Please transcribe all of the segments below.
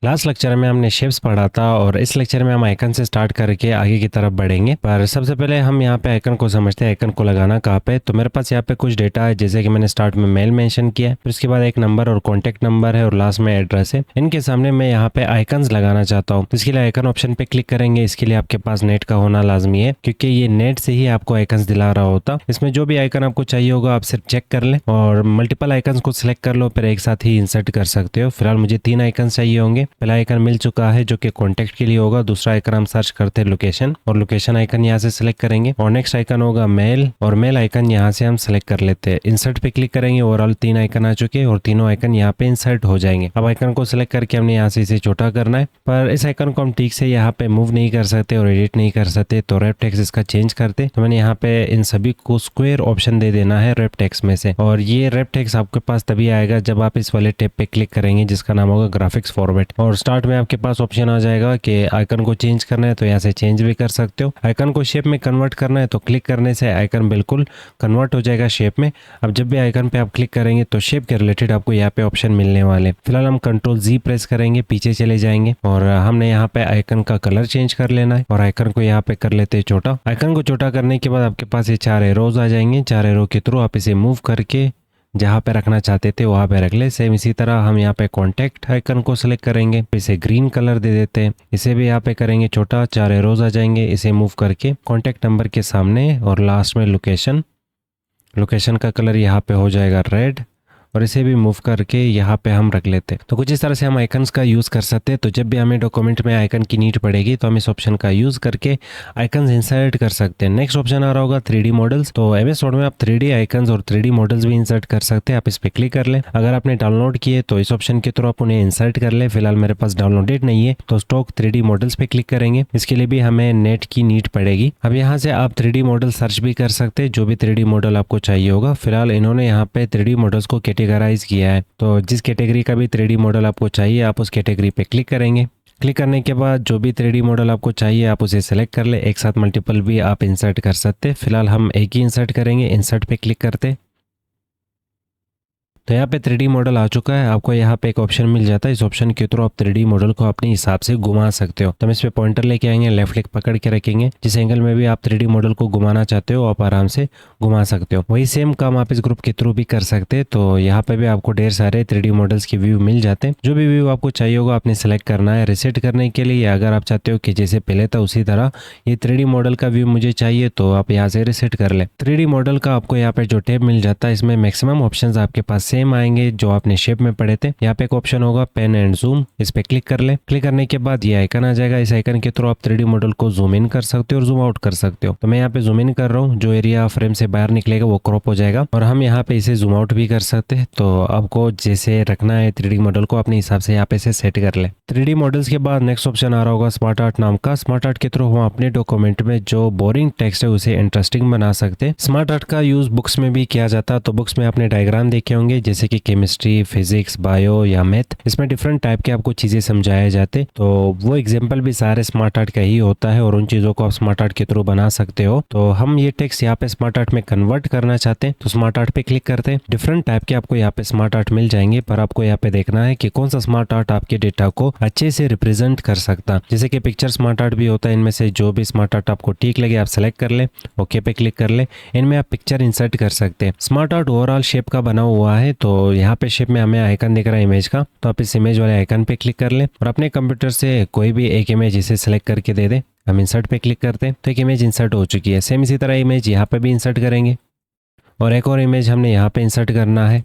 Last lecture में हमने shapes पढ़ा था और इस लेक्चर में हम आइकन से स्टार्ट करके आगे की तरफ बढ़ेंगे। पर सबसे पहले हम यहाँ पे आइकन को समझते हैं, आइकन को लगाना कहाँ पे। तो मेरे पास यहाँ पे कुछ डेटा है, जैसे कि मैंने स्टार्ट में मेल मेंशन किया है, फिर उसके बाद एक नंबर और कॉन्टैक्ट नंबर है और लास्ट में एड्रेस है। इनके सामने मैं यहाँ पे आइकन्स लगाना चाहता हूँ। इसके लिए आइकन ऑप्शन पे क्लिक करेंगे। इसके लिए आपके पास नेट का होना लाजमी है, क्योंकि ये नेट से ही आपको आइकन्स दिला रहा होता। इसमें जो भी आइकन आपको चाहिए होगा आप सिर्फ चेक कर लें और मल्टीपल आइकन्स को सिलेक्ट कर लो, फिर एक साथ ही इंसर्ट कर सकते हो। फिलहाल मुझे 3 आइकन चाहिए होंगे। पहला आइकन मिल चुका है जो कि कॉन्टैक्ट के लिए होगा। दूसरा आइकन हम सर्च करते हैं लोकेशन, और लोकेशन आइकन यहाँ से सिलेक्ट करेंगे। और नेक्स्ट आइकन होगा मेल, और मेल आइकन यहाँ से हम सिलेक्ट कर लेते हैं। इंसर्ट पे क्लिक करेंगे। ओवरऑल 3 आइकन आ चुके हैं और तीनों आइकन यहाँ पे इंसर्ट हो जाएंगे। अब आइकन को सिलेक्ट करके हमने यहाँ से इसे छोटा करना है, पर इस आइकन को हम ठीक से यहाँ पे मूव नहीं कर सकते और एडिट नहीं कर सकते। तो रैप टेक्स्ट इसका चेंज करते, तो मैंने यहाँ पे इन सभी को स्क्वायर ऑप्शन दे देना है रैप टेक्स्ट में से। और ये रैप टेक्स्ट आपके पास तभी आएगा जब आप इस वाले टैब पे क्लिक करेंगे जिसका नाम होगा ग्राफिक्स फॉर्मेट। और स्टार्ट में आपके पास ऑप्शन आ जाएगा कि आइकन को चेंज करना है, तो यहाँ से चेंज भी कर सकते हो। आइकन को शेप में कन्वर्ट करना है, तो क्लिक करने से आइकन बिल्कुल कन्वर्ट हो जाएगा शेप में। अब जब भी आइकन पे आप क्लिक करेंगे तो शेप के रिलेटेड आपको यहाँ पे ऑप्शन मिलने वाले। फिलहाल हम Ctrl+Z प्रेस करेंगे, पीछे चले जाएंगे और हमने यहाँ पे आइकन का कलर चेंज कर लेना है और आइकन को यहाँ पे कर लेते हैं छोटा। आइकन को छोटा करने के बाद आपके पास ये 4 एरोज आ जाएंगे। 4 एरो के थ्रू आप इसे मूव करके जहाँ पे रखना चाहते थे वहाँ पे रख ले। सेम इसी तरह हम यहाँ पे कॉन्टैक्ट आइकन को सिलेक्ट करेंगे, इसे ग्रीन कलर दे देते हैं। इसे भी यहाँ पे करेंगे छोटा, 4 एरोज आ जाएंगे। इसे मूव करके कॉन्टैक्ट नंबर के सामने और लास्ट में लोकेशन का कलर यहाँ पे हो जाएगा रेड, और इसे भी मूव करके यहाँ पे हम रख लेते हैं। तो कुछ इस तरह से हम आइकन्स का यूज़ कर सकते हैं। तो जब भी हमें डॉक्यूमेंट में आइकन की नीड पड़ेगी तो हम इस ऑप्शन का यूज़ करके आइकन्स इंसर्ट कर सकते हैं। नेक्स्ट ऑप्शन आ रहा होगा 3D मॉडल्स। तो MS वर्ड में आप 3D आइकन्स और 3D मॉडल्स भी इंसर्ट कर सकते हैं। आप इस पर क्लिक कर लें। अगर आपने डाउनलोड किए तो इस ऑप्शन के थ्रू आप उन्हें इंसर्ट कर लें। फिलहाल मेरे पास डाउनलोडेड नहीं है, तो स्टॉक 3D मॉडल्स पे क्लिक करेंगे। इसके लिए भी हमें नेट की नीड पड़ेगी। अब यहाँ से आप 3D मॉडल सर्च भी कर सकते हैं, जो भी 3D मॉडल आपको चाहिए होगा। फिलहाल इन्होंने यहाँ पे 3D मॉडल्स को कैटेगराइज किया है, तो जिस कैटेगरी का भी 3D मॉडल आपको चाहिए आप उस कैटेगरी पे क्लिक करेंगे। क्लिक करने के बाद जो भी 3D मॉडल आपको चाहिए आप उसे सेलेक्ट कर ले। एक साथ मल्टीपल भी आप इंसर्ट कर सकते। फिलहाल हम एक ही इंसर्ट करेंगे। इंसर्ट पे क्लिक करते, तो यहाँ पे 3D मॉडल आ चुका है। आपको यहाँ पे एक ऑप्शन मिल जाता है। इस ऑप्शन के थ्रू आप 3D मॉडल को अपने हिसाब से घुमा सकते हो। तो हम इस पे पॉइंटर लेके आएंगे, लेफ्ट क्लिक पकड़ के रखेंगे। जिस एंगल में भी आप 3D मॉडल को घुमाना चाहते हो आप आराम से घुमा सकते हो। वही सेम काम आप इस ग्रुप के थ्रू भी कर सकते हैं। तो यहाँ पे भी आपको ढेर सारे 3D मॉडल्स के व्यू मिल जाते हैं। जो भी व्यू आपको चाहिए होगा आपने सेलेक्ट करना है। रिसेट करने के लिए अगर आप चाहते हो कि जैसे पहले था उसी तरह ये 3D मॉडल का व्यू मुझे चाहिए, तो आप यहाँ से रिसेट कर ले। 3D मॉडल का आपको यहाँ पे जो टैब मिल जाता है इसमें मैक्सिमम ऑप्शन आपके पास सेम आएंगे जो आपने शेप में पढ़े थे। यहाँ पे एक ऑप्शन होगा पेन एंड जूम, इस पे क्लिक कर ले। क्लिक करने के बाद ये आइकन आ जाएगा। इस आइकन के थ्रू आप 3D मॉडल को जूम इन कर सकते हो और जूम आउट कर सकते हो। तो मैं यहाँ पे जूम इन कर रहा हूँ, जो एरिया फ्रेम से बाहर निकलेगा वो क्रॉप हो जाएगा। और हम यहाँ पे इसे जूम आउट भी कर सकते हैं। तो आपको जैसे रखना है 3D मॉडल को अपने हिसाब से यहाँ पे से सेट कर ले। 3D मॉडल्स के बाद नेक्स्ट ऑप्शन आ रहा होगा स्मार्ट आर्ट नाम का। स्मार्ट आर्ट के थ्रू हम अपने डॉक्यूमेंट में जो बोरिंग टेक्स्ट है उसे इंटरेस्टिंग बना सकते हैं। स्मार्ट आर्ट का यूज बुक्स में भी किया जाता है। तो बुक्स में आपने डायग्राम देखे होंगे, जैसे कि केमिस्ट्री, फिजिक्स, बायो या मैथ। इसमें डिफरेंट टाइप के आपको चीजें समझाए जाते, तो वो एग्जांपल भी सारे स्मार्ट आर्ट का ही होता है और उन चीजों को आप स्मार्ट आर्ट के थ्रू बना सकते हो। तो हम ये टेक्स्ट यहाँ पे स्मार्ट आर्ट में कन्वर्ट करना चाहते हैं, तो स्मार्ट आर्ट पे क्लिक करते हैं। डिफरेंट टाइप के आपको यहाँ पे स्मार्ट आर्ट मिल जाएंगे, पर आपको यहाँ पे देखना है कि कौन सा स्मार्ट आर्ट आपके डेटा को अच्छे से रिप्रेजेंट कर सकता। जैसे कि पिक्चर स्मार्ट आर्ट भी होता है। इनमें से जो भी स्मार्ट आर्ट आपको ठीक लगे आप सेलेक्ट कर ले, ओके पे क्लिक कर ले। इनमें आप पिक्चर इंसर्ट कर सकते हैं। स्मार्ट आर्ट ओवरऑल शेप का बना हुआ है, तो यहाँ पे शेप में हमें आइकन दिख रहा है इमेज का, तो आप इस इमेज वाले आइकन पे क्लिक कर ले और अपने कंप्यूटर से कोई भी एक इमेज इसे सेलेक्ट करके दे दे। हम इंसर्ट पे क्लिक करते हैं तो एक इमेज इंसर्ट हो चुकी है। सेम इसी तरह इमेज यहाँ पे भी इंसर्ट करेंगे और एक और इमेज हमने यहाँ पे इंसर्ट करना है।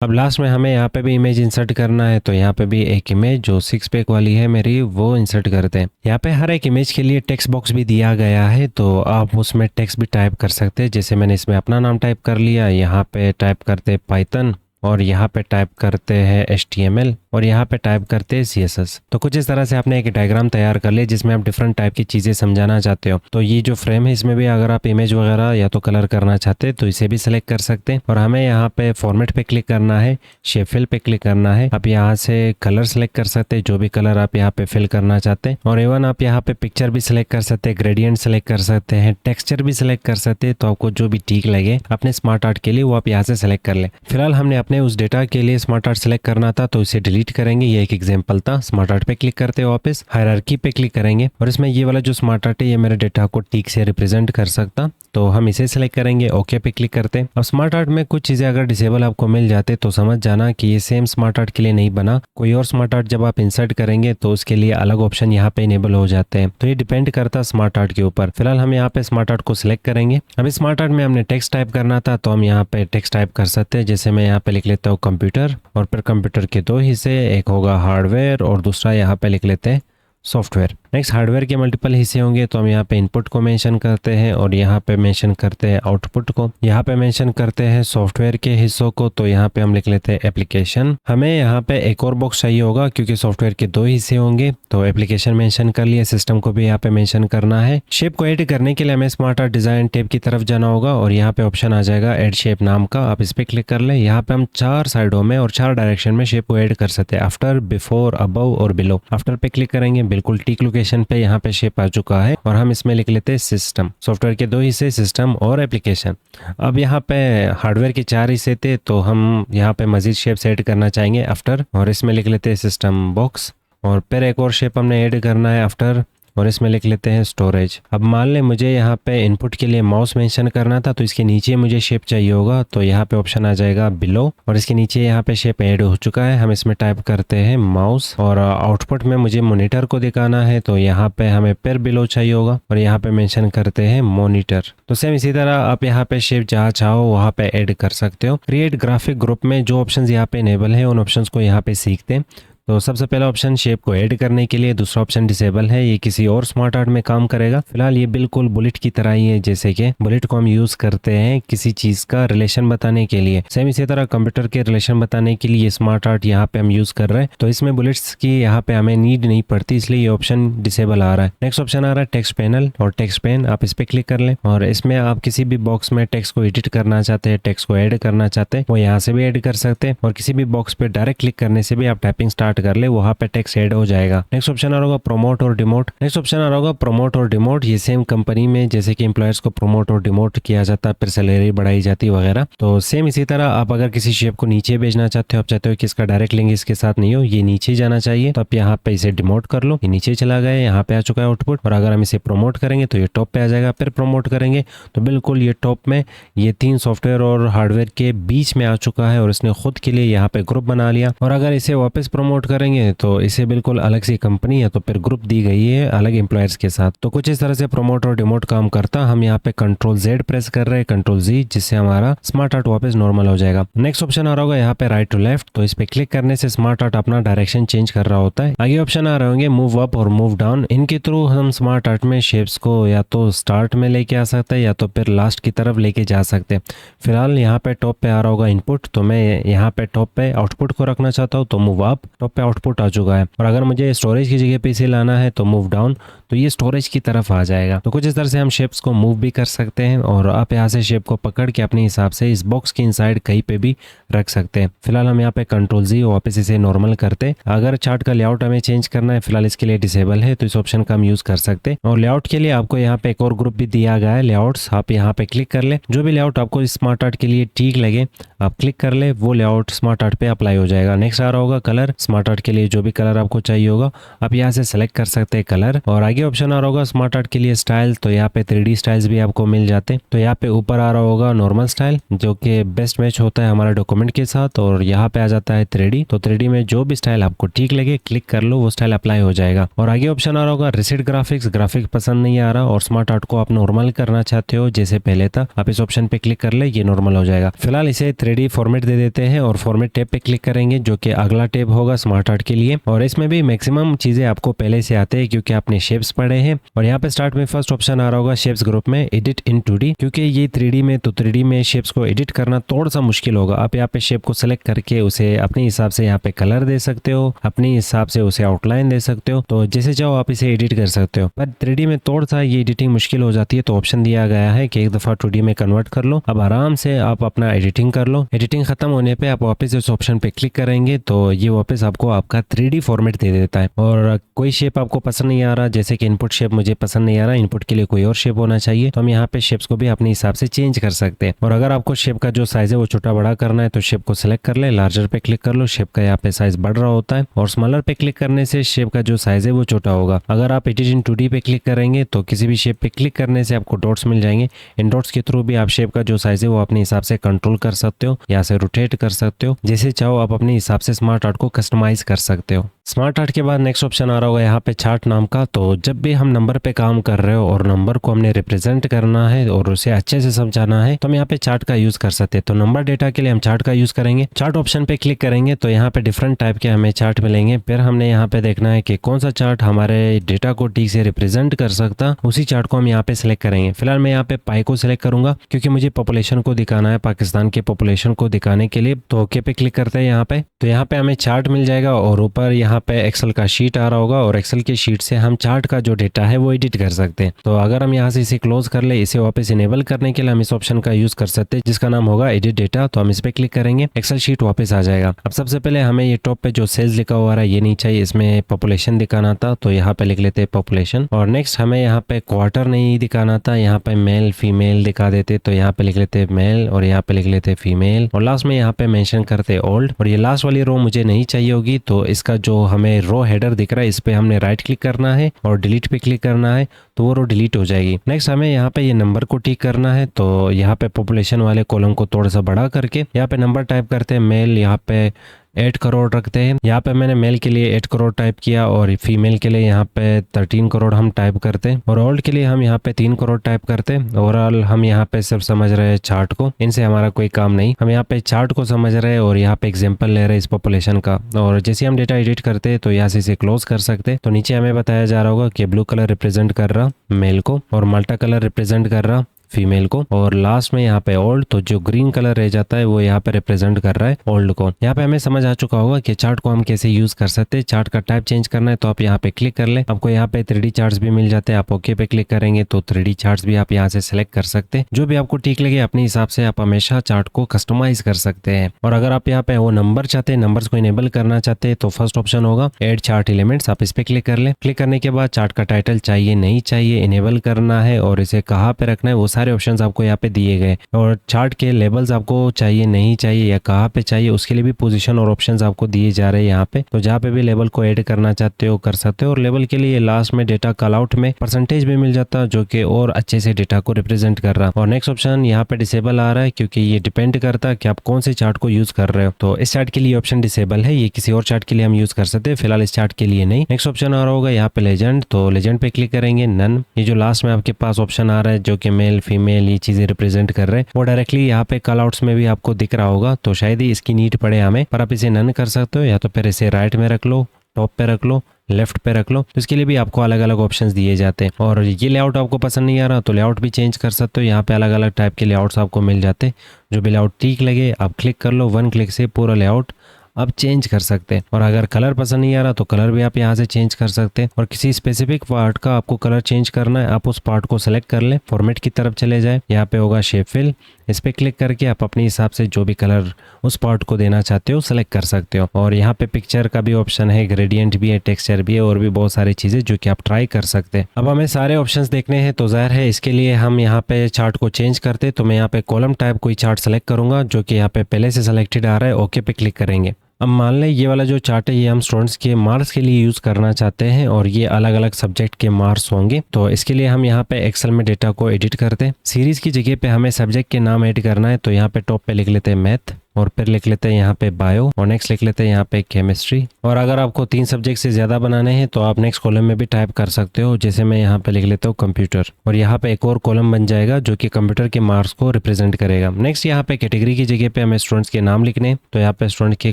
अब लास्ट में हमें यहाँ पे भी इमेज इंसर्ट करना है, तो यहाँ पे भी एक इमेज जो 6 पैक वाली है मेरी वो इंसर्ट करते हैं। यहाँ पे हर एक इमेज के लिए टेक्स्ट बॉक्स भी दिया गया है, तो आप उसमें टेक्स्ट भी टाइप कर सकते हैं। जैसे मैंने इसमें अपना नाम टाइप कर लिया, यहाँ पे टाइप करते पाइथन और यहाँ पे टाइप करते हैं HTML और यहाँ पे टाइप करते हैं CSS। तो कुछ इस तरह से आपने एक डायग्राम तैयार कर लिया जिसमें आप डिफरेंट टाइप की चीज़ें समझाना चाहते हो। तो ये जो फ्रेम है इसमें भी अगर आप इमेज वगैरह या तो कलर करना चाहते हैं तो इसे भी सिलेक्ट कर सकते हैं। और हमें यहाँ पे फॉर्मेट पे क्लिक करना है, शेप फिल पे क्लिक करना है। आप यहाँ से कलर सेलेक्ट कर सकते हैं, जो भी कलर आप यहाँ पे फिल करना चाहते हैं। और इवन आप यहाँ पे पिक्चर भी सिलेक्ट कर सकते हैं, ग्रेडियंट सेलेक्ट कर सकते हैं, टेक्सचर भी सिलेक्ट कर सकते हैं। तो आपको जो भी ठीक लगे अपने स्मार्ट आर्ट के लिए वो आप यहाँ से सेलेक्ट कर ले। फिलहाल हमने अपने उस डेटा के लिए स्मार्ट आर्ट सेलेक्ट करना था, तो इसे डिलीट एडिट करेंगे। ये एक एग्जांपल था। स्मार्ट आर्ट पे क्लिक करते हैं, वापस हायरार्की पे क्लिक करेंगे और इसमें ये वाला जो स्मार्ट आर्ट है ये मेरे डेटा को ठीक से रिप्रेजेंट कर सकता, तो हम इसे सिलेक्ट करेंगे, ओके पे क्लिक करते हैं। अब स्मार्ट आर्ट में कुछ चीज़ें अगर डिसेबल आपको मिल जाते तो समझ जाना कि ये सेम स्मार्ट आर्ट के लिए नहीं बना। कोई और स्मार्ट आर्ट जब आप इंसर्ट करेंगे तो उसके लिए अलग ऑप्शन यहाँ पे इनेबल हो जाते हैं, तो ये डिपेंड करता है स्मार्ट आर्ट के ऊपर। फिलहाल हम यहाँ पे स्मार्ट आर्ट को सिलेक्ट करेंगे। अब स्मार्ट आर्ट में हमने टेक्स्ट टाइप करना था तो हम यहाँ पे टेक्स्ट टाइप कर सकते हैं। जैसे मैं यहाँ पे लिख लेता हूँ कंप्यूटर और फिर कंप्यूटर के दो हिस्से, एक होगा हार्डवेयर और दूसरा यहाँ पे लिख लेते हैं सॉफ्टवेयर। नेक्स्ट हार्डवेयर के मल्टीपल हिस्से होंगे तो हम यहाँ पे इनपुट को मेंशन करते हैं और यहाँ पे मेंशन करते हैं आउटपुट को। यहाँ पे मेंशन करते हैं सॉफ्टवेयर के हिस्सों को, तो यहाँ पे हम लिख लेते हैं एप्लीकेशन। हमें यहाँ पे एक और बॉक्स चाहिए होगा क्योंकि सॉफ्टवेयर के दो हिस्से होंगे, तो एप्लीकेशन मेंशन कर लिए। सिस्टम को भी यहाँ पे मेंशन करना है। शेप को एड करने के लिए हमें स्मार्ट आर्ट डिजाइन टैब की तरफ जाना होगा और यहाँ पे ऑप्शन आ जाएगा एड शेप नाम का, आप इस पे क्लिक कर ले। यहाँ पे हम 4 साइडों में और 4 डायरेक्शन में शेप को एड कर सकते हैं, आफ्टर, बिफोर, अबव और बिलो। आफ्टर पे क्लिक करेंगे, बिल्कुल ठीक लोकेशन पे यहाँ पे शेप आ चुका है और हम इसमें लिख लेते हैं सिस्टम। सॉफ्टवेयर के दो हिस्से सिस्टम और एप्लीकेशन। अब यहाँ पे हार्डवेयर के 4 हिस्से थे तो हम यहाँ पे मजीद शेप ऐड करना चाहेंगे आफ्टर, और इसमें लिख लेते हैं सिस्टम बॉक्स। और फिर एक और शेप हमने ऐड करना है आफ्टर और इसमें लिख लेते हैं स्टोरेज। अब मान लें मुझे यहाँ पे इनपुट के लिए माउस मेंशन करना था तो इसके नीचे मुझे शेप चाहिए होगा, तो यहाँ पे ऑप्शन आ जाएगा बिलो और इसके नीचे यहाँ पे शेप ऐड हो चुका है। हम इसमें टाइप करते हैं माउस और आउटपुट में मुझे मॉनिटर को दिखाना है तो यहाँ पे हमें फिर बिलो चाहिए होगा और यहाँ पे मेंशन करते हैं मॉनिटर। तो सेम इसी तरह आप यहाँ पे शेप जहाँ चाहो वहाँ पे ऐड कर सकते हो। क्रिएट ग्राफिक ग्रुप में जो ऑप्शन यहाँ पे इनेबल है उन ऑप्शन को यहाँ पे सीखते हैं। तो सबसे पहला ऑप्शन शेप को ऐड करने के लिए, दूसरा ऑप्शन डिसेबल है, ये किसी और स्मार्ट आर्ट में काम करेगा। फिलहाल ये बिल्कुल बुलेट की तरह ही है, जैसे कि बुलेट को हम यूज करते हैं किसी चीज का रिलेशन बताने के लिए। सेम इसी तरह कंप्यूटर के रिलेशन बताने के लिए स्मार्ट आर्ट यहाँ पे हम यूज कर रहे हैं, तो इसमें बुलेट्स की यहाँ पे हमें नीड नहीं पड़ती, इसलिए ये ऑप्शन डिसेबल आ रहा है। नेक्स्ट ऑप्शन आ रहा है टेक्स्ट पैनल और टेक्स्ट पेन, आप इस पे क्लिक कर लें और इसमें आप किसी भी बॉक्स में टेक्स्ट को एडिट करना चाहते हैं, टेक्स्ट को ऐड करना चाहते हैं, वो यहाँ से भी ऐड कर सकते हैं और किसी भी बॉक्स पे डायरेक्ट क्लिक करने से भी आप टाइपिंग स्टार्ट कर ले, वहाँ पे टेक्स्ट ऐड हो जाएगा। नेक्स्ट ऑप्शन आ रहा होगा प्रमोट और डिमोट। नेक्स्ट ऑप्शन आ रहा होगा प्रमोट और डिमोट। ये सेम कंपनी में जैसे कि एम्प्लॉयर्स को प्रमोट और डिमोट किया जाता है, फिर सैलरी बढ़ाई जाती है वगैरह, तो सेम इसी तरह आप अगर किसी शेप को नीचे भेजना चाहते हो, आप चाहते हो कि इसका डायरेक्ट लिंक इसके साथ नहीं हो, ये नीचे जाना चाहिए, तो आप यहाँ पे इसे डिमोट कर लो, ये नीचे चला गया, यहाँ पे आ चुका है आउटपुट। और अगर हम इसे प्रमोट करेंगे तो ये टॉप पे आ जाएगा, फिर प्रमोट करेंगे तो बिल्कुल ये टॉप में ये 3 सॉफ्टवेयर और हार्डवेयर के बीच में आ चुका है और इसने खुद के लिए यहाँ पे ग्रुप बना लिया। और अगर इसे वापस प्रमोट करेंगे तो इसे बिल्कुल अलग सी कंपनी है, तो फिर ग्रुप दी गई है अलग एम्प्लॉयर्स के साथ। तो कुछ इस तरह से प्रमोट और डिमोट काम करता। हम यहाँ पे Ctrl+Z प्रेस कर रहे हैं, Ctrl+Z, जिससे हमारा स्मार्ट आर्ट वापस नॉर्मल हो जाएगा। नेक्स्ट ऑप्शन आ रहा होगा यहाँ पे राइट टू लेफ्ट, तो इस पे क्लिक करने से स्मार्ट आर्ट अपना डायरेक्शन चेंज कर रहा होता है। आगे ऑप्शन आ रहे होंगे मूव अप और मूव डाउन। इनके थ्रू हम स्मार्ट आर्ट में शेप्स को या तो स्टार्ट में लेके आ सकते हैं या तो फिर लास्ट की तरफ लेके जा सकते हैं। फिलहाल यहाँ पे टॉप पे आ रहा होगा इनपुट, तो मैं यहाँ पे टॉप पे आउटपुट को रखना चाहता हूँ, तो मूव अप, टॉप पे आउटपुट आ चुका है। और अगर मुझे स्टोरेज की जगह पे इसे लाना है तो मूव डाउन, तो ये स्टोरेज की तरफ आ जाएगा। तो कुछ इस तरह से हम शेप्स को मूव भी कर सकते हैं और आप यहाँ से शेप को पकड़ के अपने हिसाब से इस बॉक्स के इनसाइड कहीं पे भी रख सकते हैं। फिलहाल हम यहाँ पे Ctrl+Z वापस इसे नॉर्मल करते हैं। अगर चार्ट का लेआउट हमें चेंज करना है, फिलहाल इसके लिए डिसेबल है, तो इस ऑप्शन का हम यूज कर सकते हैं। और लेआउट के लिए आपको यहाँ पे एक और ग्रुप भी दिया गया है लेआउट्स, आप यहाँ पे क्लिक कर ले, जो भी लेआउट आपको स्मार्ट आर्ट के लिए ठीक लगे आप क्लिक कर ले, वो लेआउट स्मार्ट आर्ट पे अप्लाई हो जाएगा। नेक्स्ट आ रहा होगा कलर। स्मार्ट आर्ट के लिए जो भी कलर आपको चाहिए होगा आप यहाँ से सेलेक्ट कर सकते हैं कलर। और आगे ऑप्शन आ रहा होगा स्मार्ट आर्ट के लिए स्टाइल, तो यहाँ पे 3D स्टाइल्स भी आपको मिल जाते हैं। तो यहाँ पे ऊपर आ रहा होगा नॉर्मल स्टाइल, जो कि बेस्ट मैच होता है हमारा डॉक्यूमेंट के साथ, और यहाँ पे आ जाता है 3D। तो 3D में जो भी स्टाइल आपको ठीक लगे क्लिक कर लो, वो स्टाइल अप्लाई हो जाएगा। और आगे ऑप्शन आ रहा होगा रिसेट ग्राफिक्स। ग्राफिक पसंद नहीं आ रहा और स्मार्ट आर्ट को आप नॉर्मल करना चाहते हो जैसे पहले था, आप इस ऑप्शन पे क्लिक कर ले, ये नॉर्मल हो जाएगा। फिलहाल इसे 3D फॉर्मेट दे देते हैं और फॉर्मेट टैब पे क्लिक करेंगे, जो कि अगला टैब होगा स्मार्ट आर्ट के लिए। और इसमें भी मैक्सिमम चीजें आपको पहले से आते हैं क्योंकि आपने शेप्स पढ़े हैं। और यहाँ पे स्टार्ट में फर्स्ट ऑप्शन आ रहा होगा शेप्स ग्रुप में एडिट इन 2D, क्योंकि ये 3D में, तो 3D में शेप्स को एडिट करना थोड़ा सा मुश्किल होगा। आप यहाँ पे शेप को सिलेक्ट करके उसे अपने हिसाब से यहाँ पे कलर दे सकते हो, अपने हिसाब से उसे आउटलाइन दे सकते हो, तो जैसे चाहो आप इसे एडिट कर सकते हो। पर 3D में थोड़ा सा ये एडिटिंग मुश्किल हो जाती है, तो ऑप्शन दिया गया है कि एक दफा 2D में कन्वर्ट कर लो। अब आराम से आप अपना एडिटिंग कर लो। एडिटिंग खत्म होने पे आप वापस इस ऑप्शन पे क्लिक करेंगे तो ये वापस आपको आपका 3D फॉर्मेट दे देता है। और कोई शेप आपको पसंद नहीं आ रहा, जैसे कि इनपुट शेप मुझे पसंद नहीं आ रहा, इनपुट के लिए कोई और शेप होना चाहिए, तो हम यहाँ पे शेप्स को भी अपने हिसाब से चेंज कर सकते हैं। और अगर आपको शेप का जो साइज है वो छोटा बड़ा करना है तो शेप को सिलेक्ट कर ले, लार्जर पे क्लिक कर लो, शेप का यहाँ पे साइज बढ़ रहा होता है, और स्मॉलर पे क्लिक करने से शेप का जो साइज है वो छोटा होगा। अगर आप एडिट इन 2D पे क्लिक करेंगे तो किसी भी शेप पे क्लिक करने से आपको डॉट्स मिल जाएंगे। इन डॉट्स के थ्रू भी आप शेप का जो साइज है वो अपने हिसाब से कंट्रोल कर सकते हो, यहाँ से रोटेट कर सकते हो, जैसे चाहो आप अपने हिसाब से स्मार्ट आर्ट को कस्टमाइज कर सकते हो। स्मार्ट आर्ट के बाद नेक्स्ट ऑप्शन आ रहा होगा यहाँ पे चार्ट नाम का। तो जब भी हम नंबर पे काम कर रहे हो और नंबर को हमने रिप्रेजेंट करना है और उसे अच्छे से समझाना है तो हम यहाँ पे चार्ट का यूज कर सकते हैं। तो नंबर डेटा के लिए हम चार्ट का यूज करेंगे। चार्ट ऑप्शन पे क्लिक करेंगे तो यहाँ पे डिफरेंट टाइप के हमें चार्ट मिलेंगे। फिर हमने यहाँ पे देखना है कि कौन सा चार्ट हमारे डेटा को ठीक से रिप्रेजेंट कर सकता, उसी चार्ट को हम यहाँ पे सिलेक्ट करेंगे। फिलहाल मैं यहाँ पे पाई को सिलेक्ट करूंगा क्योंकि मुझे पॉपुलेशन को दिखाना है, पाकिस्तान के पॉपुलेशन को दिखाने के लिए। तो ओके पे क्लिक करते हैं यहाँ पे। तो यहाँ पे हमें चार्ट मिल जाएगा और ऊपर यहाँ पे एक्सेल का शीट आ रहा होगा और एक्सेल की शीट से हम चार्ट का जो डेटा है वो एडिट कर सकते हैं। तो अगर हम यहाँ से इसे क्लोज कर ले, इसे वापस इनेबल करने के लिए हम इस ऑप्शन का यूज कर सकते हैं जिसका नाम होगा एडिट डेटा। तो हम इस पे क्लिक करेंगे, एक्सेल शीट वापस आ जाएगा। अब सबसे पहले हमें ये टॉप पे जो सेल्स लिखा हुआ है ये नहीं चाहिए, इसमें पॉपुलेशन दिखाना था, तो यहाँ पे लिख लेते हैं पॉपुलेशन। और नेक्स्ट हमें यहाँ पे क्वार्टर नहीं दिखाना था, यहाँ पे मेल फीमेल दिखा देते, तो यहाँ पे लिख लेते मेल और यहाँ पे लिख लेते फीमेल और लास्ट में यहाँ पे मेंशन करते ओल्ड। और ये लास्ट वाली रो मुझे नहीं चाहिए होगी, तो इसका जो हमें रो हेडर दिख रहा है इस पे हमने राइट क्लिक करना है और डिलीट पे क्लिक करना है, तो वो रो डिलीट हो जाएगी। नेक्स्ट हमें यहाँ पे ये नंबर को ठीक करना है, तो यहाँ पे पॉपुलेशन वाले कॉलम को थोड़ा सा बड़ा करके यहाँ पे नंबर टाइप करते हैं मेल, यहाँ पे 8 करोड़ रखते हैं। यहाँ पे मैंने मेल के लिए 8 करोड़ टाइप किया और फीमेल के लिए यहाँ पे 13 करोड़ हम टाइप करते हैं और ओल्ड के लिए हम यहाँ पे 3 करोड़ टाइप करते हैं। ओवरऑल हम यहाँ पे सिर्फ समझ रहे हैं चार्ट को, इनसे हमारा कोई काम नहीं, हम यहाँ पे चार्ट को समझ रहे हैं और यहाँ पे एग्जाम्पल ले रहे हैं इस पॉपुलेशन का। और जैसे हम डेटा एडिट करते हैं तो यहाँ से इसे क्लोज कर सकते हैं। तो नीचे हमें बताया जा रहा होगा कि ब्लू कलर रिप्रेजेंट कर रहा मेल को और मल्टा कलर रिप्रेजेंट कर रहा फीमेल को और लास्ट में यहाँ पे ओल्ड, तो जो ग्रीन कलर रह जाता है वो यहाँ पे रिप्रेजेंट कर रहा है ओल्ड को। यहाँ पे हमें समझ आ चुका होगा कि चार्ट को हम कैसे यूज कर सकते हैं। चार्ट का टाइप चेंज करना है तो आप यहाँ पे क्लिक कर ले, आपको यहाँ पे 3D चार्ट्स भी मिल जाते हैं। आप ओके पे क्लिक करेंगे तो 3D चार्ट्स भी आप यहाँ से सिलेक्ट कर सकते हैं, जो भी आपको ठीक लगे अपने हिसाब से आप हमेशा चार्ट को कस्टमाइज कर सकते हैं। और अगर आप यहाँ पे वो नंबर चाहते हैं, नंबर्स को इनेबल करना चाहते हैं तो फर्स्ट ऑप्शन होगा एड चार्ट एलिमेंट्स, आप इस पे क्लिक कर ले। क्लिक करने के बाद चार्ट का टाइटल चाहिए नहीं चाहिए, इनेबल करना है और इसे कहाँ पे रखना है वो सारे ऑप्शन आपको यहाँ पे दिए गए। और चार्ट के लेबल्स आपको चाहिए नहीं चाहिए या कहाँ पे चाहिए उसके लिए भी पोजीशन और ऑप्शंस आपको दिए जा रहे हैं यहाँ पे। तो जहाँ पे भी लेबल को ऐड करना चाहते हो कर सकते हो। और लेबल के लिए लास्ट में डेटा कॉल आउट में परसेंटेज भी मिल जाता है जो कि और अच्छे से डेटा को रिप्रेजेंट कर रहा है। और नेक्स्ट ऑप्शन यहाँ पे डिसेबल आ रहा है क्योंकि ये डिपेंड करता है कि आप कौन से चार्ट को यूज कर रहे हो। तो इस चार्ट के लिए ऑप्शन डिसेबल है, ये किसी और चार्ट के लिए हम यूज कर सकते हैं, फिलहाल इस चार्ट के लिए नहीं। नेक्स्ट ऑप्शन आ रहा होगा यहाँ पे लेजेंड, तो लेजेंड पे क्लिक करेंगे नन। ये जो लास्ट में आपके पास ऑप्शन आ रहा है जो कि मेल फीमेल ये चीजें रिप्रेजेंट कर रहे हैं वो डायरेक्टली यहाँ पे कॉल आउट्स में भी आपको दिख रहा होगा, तो शायद ही इसकी नीड पड़े हमें, पर आप इसे नन कर सकते हो या तो फिर इसे राइट में रख लो, टॉप पे रख लो, लेफ्ट पे रख लो। तो इसके लिए भी आपको अलग अलग ऑप्शंस दिए जाते हैं। और ये लेआउट आपको पसंद नहीं आ रहा तो लेआउट भी चेंज कर सकते हो, यहाँ पे अलग अलग टाइप के लेआउट्स आपको मिल जाते हैं। जो भी लेआउट ठीक लगे आप क्लिक कर लो, वन क्लिक से पूरा लेआउट आप चेंज कर सकते हैं। और अगर कलर पसंद नहीं आ रहा तो कलर भी आप यहाँ से चेंज कर सकते हैं। और किसी स्पेसिफिक पार्ट का आपको कलर चेंज करना है, आप उस पार्ट को सेलेक्ट कर ले, फॉर्मेट की तरफ चले जाए, यहाँ पे होगा शेप फिल, इस पे क्लिक करके आप अपने हिसाब से जो भी कलर उस पार्ट को देना चाहते हो सेलेक्ट कर सकते हो। और यहाँ पे पिक्चर का भी ऑप्शन है, ग्रेडियंट भी है, टेक्सचर भी है और भी बहुत सारी चीजें जो कि आप ट्राई कर सकते हैं। अब हमें सारे ऑप्शंस देखने हैं तो जाहिर है इसके लिए हम यहाँ पे चार्ट को चेंज करते, तो मैं यहाँ पे कॉलम टाइप कोई चार्ट सेलेक्ट करूंगा जो कि यहाँ पे पहले से सिलेक्टेड आ रहा है, ओके पे क्लिक करेंगे। अब मान लें ये वाला जो चार्ट है ये हम स्टूडेंट्स के मार्क्स के लिए यूज़ करना चाहते हैं और ये अलग अलग सब्जेक्ट के मार्क्स होंगे। तो इसके लिए हम यहाँ पे एक्सेल में डेटा को एडिट करते हैं। सीरीज़ की जगह पे हमें सब्जेक्ट के नाम ऐड करना है, तो यहाँ पे टॉप पे लिख लेते हैं मैथ और फिर लिख लेते हैं यहाँ पे बायो और नेक्स्ट लिख लेते हैं यहाँ पे केमिस्ट्री। और अगर आपको 3 सब्जेक्ट से ज़्यादा बनाने हैं तो आप नेक्स्ट कॉलम में भी टाइप कर सकते हो, जैसे मैं यहाँ पे लिख लेता हूँ कंप्यूटर और यहाँ पे एक और कॉलम बन जाएगा जो कि कंप्यूटर के मार्क्स को रिप्रेजेंट करेगा। नेक्स्ट यहाँ पे कैटेगरी की जगह पे हमें स्टूडेंट्स के नाम लिखने, तो यहाँ पे स्टूडेंट के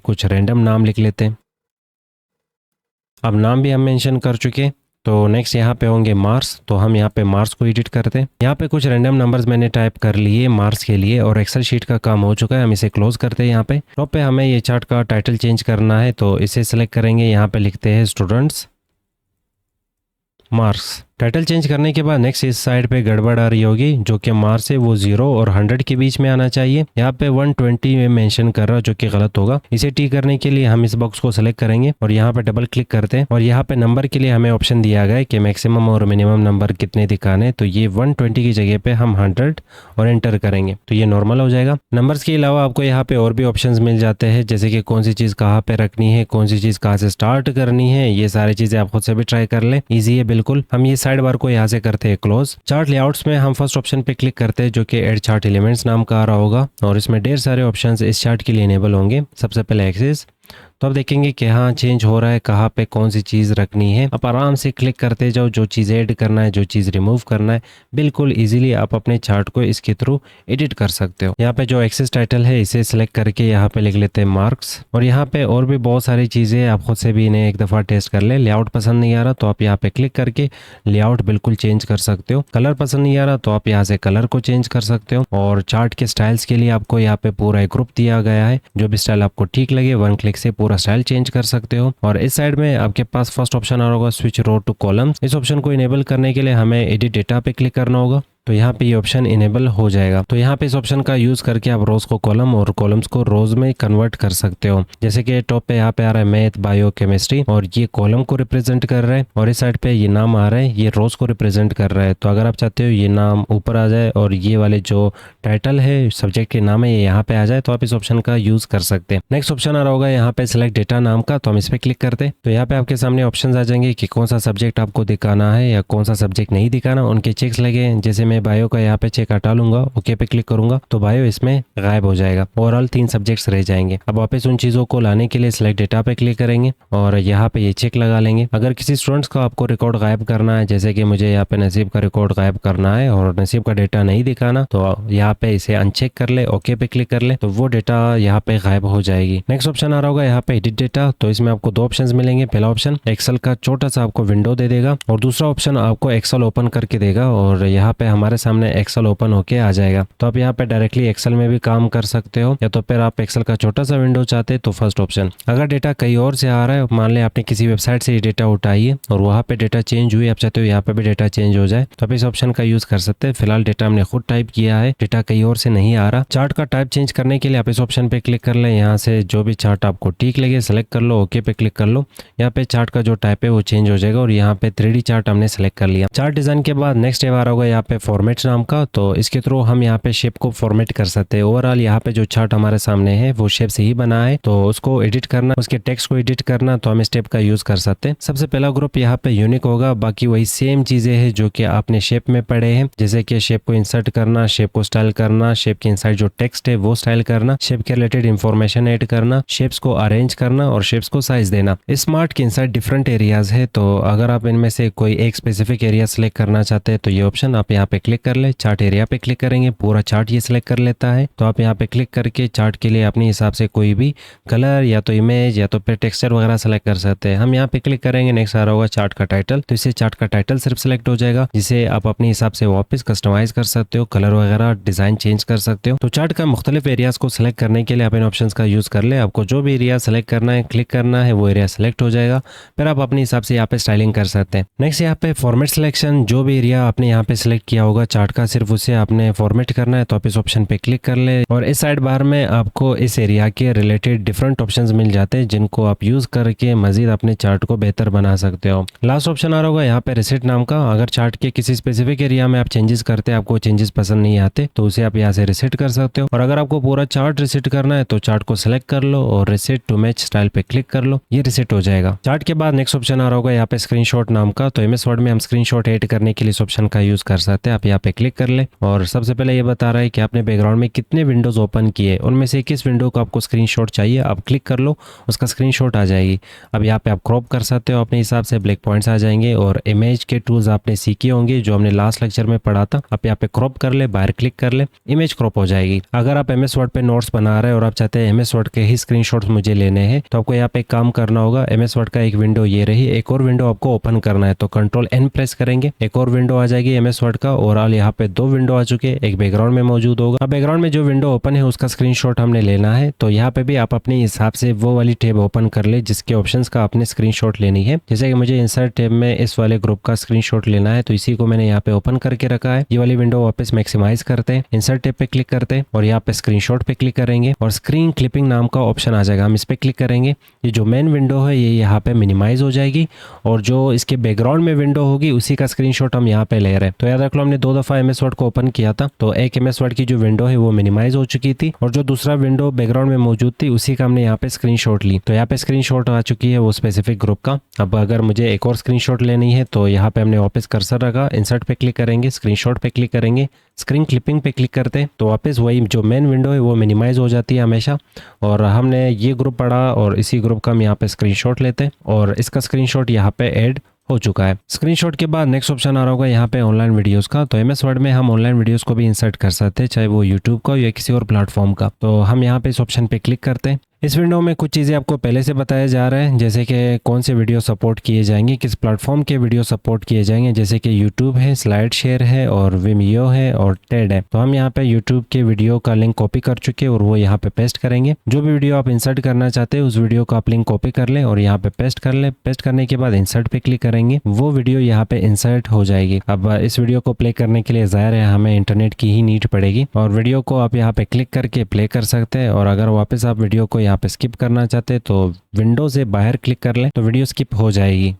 कुछ रैंडम नाम लिख लेते हैं। अब नाम भी हम मेंशन कर चुके, तो नेक्स्ट यहाँ पे होंगे मार्क्स, तो हम यहाँ पे मार्क्स को एडिट करते हैं। यहाँ पे कुछ रैंडम नंबर्स मैंने टाइप कर लिए मार्क्स के लिए और एक्सेल शीट का काम हो चुका है, हम इसे क्लोज करते हैं। यहाँ पे टॉप पे हमें ये चार्ट का टाइटल चेंज करना है, तो इसे सेलेक्ट करेंगे, यहाँ पे लिखते हैं स्टूडेंट्स मार्क्स टाइटल चेंज करने के बाद नेक्स्ट इस साइड पे गड़बड़ आ रही होगी, जो कि मार्च से वो 0 और 100 के बीच में आना चाहिए। यहाँ पे 120 में मेंशन कर रहा है, जो कि गलत होगा। इसे ठीक करने के लिए हम इस बॉक्स को सिलेक्ट करेंगे और यहाँ पे डबल क्लिक करते हैं और यहाँ पे नंबर के लिए हमें ऑप्शन दिया गया है कि मैक्सिमम और मिनिमम नंबर कितने दिखाने। तो ये 120 की जगह पे हम 100 और एंटर करेंगे तो ये नॉर्मल हो जाएगा। नंबर्स के अलावा आपको यहाँ पे और भी ऑप्शंस मिल जाते हैं, जैसे कि कौन सी चीज़ कहाँ पे रखनी है, कौन सी चीज़ कहाँ से स्टार्ट करनी है। ये सारी चीज़ें आप खुद से भी ट्राई कर लें, ईजी है बिल्कुल। हम ये साइड बार को यहाँ से करते हैं क्लोज। चार्ट लेआउट्स में हम फर्स्ट ऑप्शन पे क्लिक करते हैं, जो कि ऐड चार्ट एलिमेंट्स नाम का आ रहा होगा और इसमें ढेर सारे ऑप्शंस इस चार्ट के लिए इनेबल होंगे। सबसे पहले एक्सेस, तो आप देखेंगे कि हाँ चेंज हो रहा है, कहाँ पे कौन सी चीज़ रखनी है। आप आराम से क्लिक करते जाओ, जो चीज़ ऐड करना है, जो चीज़ रिमूव करना है, बिल्कुल इजीली आप अपने चार्ट को इसके थ्रू एडिट कर सकते हो। यहाँ पे जो एक्सेस टाइटल है इसे सिलेक्ट करके यहाँ पे लिख लेते हैं मार्क्स। और यहाँ पे और भी बहुत सारी चीज़ें, आप खुद से भी इन्हें एक दफ़ा टेस्ट कर ले। लेआउट पसंद नहीं आ रहा तो आप यहाँ पे क्लिक करके लेआउट बिल्कुल चेंज कर सकते हो। कलर पसंद नहीं आ रहा तो आप यहाँ से कलर को चेंज कर सकते हो। और चार्ट के स्टाइल्स के लिए आपको यहाँ पे पूरा एक ग्रुप दिया गया है, जो भी स्टाइल आपको ठीक लगे वन क्लिक से पूरा स्टाइल चेंज कर सकते हो। और इस साइड में आपके पास फर्स्ट ऑप्शन आ रहा होगा स्विच रो टू कॉलम्स। इस ऑप्शन को इनेबल करने के लिए हमें एडिट डेटा पे क्लिक करना होगा, तो यहाँ पे ये ऑप्शन इनेबल हो जाएगा। तो यहाँ पे इस ऑप्शन का यूज करके आप रोज को कॉलम और कॉलम्स को रोज में कन्वर्ट कर सकते हो। जैसे कि टॉप पे यहाँ पे आ रहा है मैथ, बायो, केमिस्ट्री और ये कॉलम को रिप्रेजेंट कर रहा है और इस साइड पे ये नाम आ रहा है, ये रोज को रिप्रेजेंट कर रहा है। तो अगर आप चाहते हो ये नाम ऊपर आ जाए और ये वाले जो टाइटल है, सब्जेक्ट के नाम है, ये यहाँ पे आ जाए, तो आप इस ऑप्शन का यूज कर सकते हैं। नेक्स्ट ऑप्शन आ रहा होगा यहाँ पे सिलेक्ट डेटा नाम का, तो हम इस पे क्लिक करते हैं। तो यहाँ पे आपके सामने ऑप्शन आ जाएंगे कि कौन सा सब्जेक्ट आपको दिखाना है या कौन सा सब्जेक्ट नहीं दिखाना, उनके चेक्स लगे। जैसे मैं बायो का यहाँ पे चेक हटा लूंगा, ओके पे क्लिक करूंगा तो बायो इसमें गायब हो जाएगा। ओवरऑल 3 सब्जेक्ट्स रह जाएंगे। अब वापस उन चीजों को लाने के लिए सिलेक्ट डेटा पे क्लिक करेंगे और यहाँ पे ये चेक लगा लेंगे। अगर किसी स्टूडेंट्स का आपको रिकॉर्ड गायब करना है, जैसे कि मुझे यहाँ पे नसीब का रिकॉर्ड गायब करना है और नसीब का डेटा नहीं दिखाना, तो यहाँ पे इसे अनचेक कर ले, ओके पे क्लिक कर ले, तो वो डेटा यहाँ पे गायब हो जाएगी। नेक्स्ट ऑप्शन आ रहा होगा यहाँ पे एडिट डेटा, तो इसमें आपको 2 ऑप्शन मिलेंगे। पहला ऑप्शन एक्सेल का छोटा सा आपको विंडो दे देगा और दूसरा ऑप्शन आपको एक्सेल ओपन करके देगा और यहाँ पे हमारे सामने एक्सेल ओपन होके आ जाएगा। तो आप यहाँ पे डायरेक्टली एक्सेल में भी काम कर सकते हो, या तो फिर आप एक्सेल का छोटा सा विंडो चाहते तो फर्स्ट ऑप्शन। अगर डेटा कहीं और से आ रहा है, मान लें आपने किसी वेबसाइट से ये डेटा उठाई है और वहाँ पे डेटा चेंज हुई, आप चाहते हो यहाँ पे भी डेटा चेंज हो जाए, तो आप इस ऑप्शन का यूज कर सकते हैं। फिलहाल डेटा हमने खुद टाइप किया है, डेटा कहीं और से नहीं आ रहा। चार्ट का टाइप चेंज करने के लिए आप इस ऑप्शन पे क्लिक कर लें। यहाँ से जो भी चार्ट आपको ठीक लगे सेलेक्ट कर लो, ओके पे क्लिक कर लो। यहाँ पे चार्ट का जो टाइप है वो चेंज हो जाएगा और यहाँ पे 3D चार्ट हमने सेलेक्ट कर लिया। चार्ट डिजाइन के बाद नेक्स्ट आ रहा होगा यहाँ पे फॉर्मेट नाम का, तो इसके थ्रू हम यहाँ पे शेप को फॉर्मेट कर सकते हैं। ओवरऑल यहाँ पे जो चार्ट हमारे सामने है वो शेप से ही बना है, तो उसको एडिट करना, उसके टेक्स्ट को एडिट करना, तो हम इस स्टेप का यूज कर सकते हैं। सबसे पहला ग्रुप यहाँ पे यूनिक होगा, बाकी वही सेम चीजें हैं जो कि आपने शेप में पढ़े हैं, जैसे कि शेप को इंसर्ट करना, शेप को स्टाइल करना, शेप के इनसाइड जो टेक्स्ट है वो स्टाइल करना, शेप के रिलेटेड इंफॉर्मेशन ऐड करना, शेप्स को अरेंज करना और शेप्स को साइज देना। स्मार्ट के इनसाइड डिफरेंट एरियाज है, तो अगर आप इनमें से कोई एक स्पेसिफिक एरिया सेलेक्ट करना चाहते हैं तो ये ऑप्शन आप यहाँ पे क्लिक कर ले। चार्ट एरिया पे क्लिक करेंगे, पूरा चार्ट ये सिलेक्ट कर लेता है। तो आप यहाँ पे क्लिक करके चार्ट के लिए अपने हिसाब से कोई भी कलर या तो इमेज या तो फिर टेक्सचर वगैरह सेलेक्ट कर सकते हैं। हम यहाँ पे क्लिक करेंगे, नेक्स्ट आ रहा होगा चार्ट का टाइटल, तो इससे चार्ट का टाइटल सिर्फ सिलेक्ट हो जाएगा, जिसे आप अपने हिसाब से वापस कस्टमाइज कर सकते हो, कलर वगैरह डिजाइन चेंज कर सकते हो। तो चार्ट का मुख्तलिफ एरियाज को सिलेक्ट करने के लिए आप इन ऑप्शन का यूज कर ले। आपको जो भी एरिया सेलेक्ट करना है, क्लिक करना है, वो एरिया सेलेक्ट हो जाएगा, फिर आप अपने हिसाब से यहाँ पे स्टाइलिंग कर सकते हैं। नेक्स्ट यहाँ पे फॉर्मेट सिलेक्शन, जो भी एरिया आपने यहाँ पे सिलेक्ट किया होगा चार्ट का, सिर्फ उसे आपने फॉर्मेट करना है, तो आप इस ऑप्शन पे क्लिक कर ले और इस साइड बार में आपको इस एरिया के रिलेटेड डिफरेंट ऑप्शंस मिल जाते हैं, जिनको आप यूज करके मजीद अपने चार्ट को बेहतर बना सकते हो। लास्ट ऑप्शन आ रहा होगा यहाँ पे रिसेट नाम का। अगर चार्ट के किसी स्पेसिफिक एरिया में आप चेंजेस करते हैं, आपको चेंजेस पसंद नहीं आते, तो उसे आप यहाँ से रिसेट कर सकते हो। और अगर आपको पूरा चार्ट रिसेट करना है तो चार्ट को सिलेक्ट कर लो और रिसेट टू मैच स्टाइल पे क्लिक कर लो, ये रिसेट हो जाएगा। चार्ट के बाद नेक्स्ट ऑप्शन आ रहा होगा यहाँ पे स्क्रीनशॉट नाम का, तो MS वर्ड में हम स्क्रीनशॉट ऐड करने के लिए इस ऑप्शन का यूज कर सकते हैं। आप यहाँ पे क्लिक कर ले और सबसे पहले ये बता रहा है कि आपने बैकग्राउंड में कितने विंडोज ओपन किए, उनमें से किस विंडो को आपको स्क्रीनशॉट चाहिए, आप क्लिक कर लो, उसका स्क्रीनशॉट आ जाएगी। अब यहाँ पे आप क्रॉप कर सकते हो अपने हिसाब से, ब्लैक पॉइंट्स आ जाएंगे और इमेज के टूल्स आपने सीखे होंगे जो हमने लास्ट लेक्चर में पढ़ा था। आप यहाँ पे क्रॉप कर ले, बाहर क्लिक कर ले, इमेज क्रॉप हो जाएगी। अगर आप MS वर्ड पे नोट्स बना रहे हैं और आप चाहते हैं MS वर्ड के ही स्क्रीनशॉट्स मुझे लेने हैं, तो आपको यहाँ पे काम करना होगा। MS वर्ड का एक विंडो ये रही, एक और विंडो आपको ओपन करना है, तो Ctrl N प्रेस करेंगे, एक और विंडो आ जाएगी MS वर्ड का ओवरऑल यहाँ पे 2 विंडो आ चुके हैं, एक बैकग्राउंड में मौजूद होगा। अब बैकग्राउंड में जो विंडो ओपन है उसका स्क्रीनशॉट हमने लेना है, तो यहाँ पे भी आप अपने हिसाब से वो वाली टैब ओपन कर ले जिसके ऑप्शंस का आपने स्क्रीनशॉट लेनी है। जैसे कि मुझे इंसर्ट टैब में इस वाले ग्रुप का स्क्रीनशॉट लेना है, तो इसी को मैंने यहाँ पे ओपन करके रखा है। ये वाली विंडो वापस मैक्सिमाइज करते हैं, इंसर्ट टैब पे क्लिक करते हैं और यहाँ पे स्क्रीनशॉट पे क्लिक करेंगे और स्क्रीन क्लिपिंग नाम का ऑप्शन आ जाएगा, हम इस पे क्लिक करेंगे। ये जो मेन विंडो है ये यहाँ पे मिनिमाइज हो जाएगी और जो इसके बैकग्राउंड में विंडो होगी उसी का स्क्रीनशॉट हम यहाँ पे ले रहे हैं। तो याद रख लो, हमने 2 दफा MS वर्ड को ओपन किया था, तो एक MS वर्ड की जो विंडो है वो मिनिमाइज हो चुकी थी और जो दूसरा विंडो बैकग्राउंड में मौजूद थी उसी का हमने यहाँ पे स्क्रीनशॉट ली। तो यहाँ पे स्क्रीनशॉट आ चुकी है वो स्पेसिफिक ग्रुप का। अब अगर मुझे एक और स्क्रीनशॉट लेनी है तो यहाँ पे हमने वापस कर्सर रखा, इंसर्ट पे क्लिक करेंगे, स्क्रीनशॉट पे क्लिक करेंगे, स्क्रीन क्लिपिंग पे क्लिक करते हैं तो वापस वही जो मेन विंडो है वो मिनिमाइज हो जाती है हमेशा। और हमने ये ग्रुप पढ़ा और इसी ग्रुप का हम यहाँ पे स्क्रीनशॉट लेते हैं और इसका स्क्रीनशॉट यहाँ पे ऐड हो चुका है। स्क्रीनशॉट के बाद नेक्स्ट ऑप्शन आ रहा होगा यहाँ पे ऑनलाइन वीडियोस का। तो MS वर्ड में हम ऑनलाइन वीडियोस को भी इंसर्ट कर सकते हैं, चाहे वो यूट्यूब का या किसी और प्लेटफॉर्म का। तो हम यहाँ पे इस ऑप्शन पे क्लिक करते हैं। इस विंडो में कुछ चीज़ें आपको पहले से बताया जा रहा है, जैसे कि कौन से वीडियो सपोर्ट किए जाएंगे, किस प्लेटफॉर्म के वीडियो सपोर्ट किए जाएंगे, जैसे कि यूट्यूब है, स्लाइड शेयर है और विमियो है और टेड है। तो हम यहाँ पे यूट्यूब के वीडियो का लिंक कॉपी कर चुके हैं और वो यहाँ पे पेस्ट करेंगे। जो भी वीडियो आप इंसर्ट करना चाहते हैं उस वीडियो का आप लिंक कॉपी कर लें और यहाँ पे पेस्ट कर लें। पेस्ट करने के बाद इंसर्ट पे क्लिक करेंगे, वो वीडियो यहाँ पे इंसर्ट हो जाएगी। अब इस वीडियो को प्ले करने के लिए जाहिर है हमें इंटरनेट की ही नीड पड़ेगी और वीडियो को आप यहाँ पे क्लिक करके प्ले कर सकते हैं। और अगर वापस आप वीडियो को यहाँ पे स्किप करना चाहते हैं तो विंडो से बाहर क्लिक कर लें तो वीडियो स्किप हो जाएगी।